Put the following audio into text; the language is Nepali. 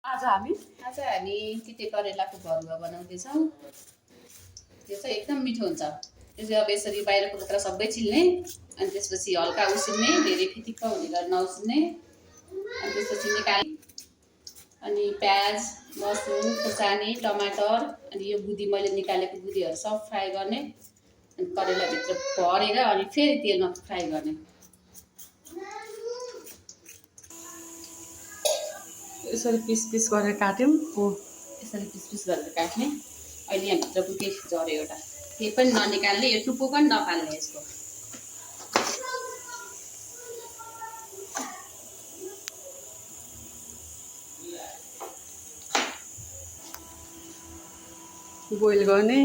आज हामी तिते करेलाको भरुवा बनाउँदैछौँ। त्यो चाहिँ एकदम मिठो हुन्छ। त्यो चाहिँ अब यसरी बाहिरको कुखुरा सबै छिल्ने अनि त्यसपछि हल्का उसिन्ने, धेरै फिटिक्क हुने गरी नउसिन्ने अनि त्यसपछि निकाल्ने अनि प्याज, लसुन, खोर्सानी, टमाटर अनि यो गुदी मैले निकालेको गुदीहरू सब फ्राई गर्ने अनि करेलाभित्र भरेर अनि फेरि तेलमा फ्राई गर्ने। यसरी पिस पिस गरेर काट्यौँ। यसरी पिस पिस गरेर काट्ने। अहिले यहाँभित्र बुके झऱ्यो एउटा, केही पनि ननिकाल्ने, यो टुप्पो पनि नफाल्ने यसको। बोइल गर्ने।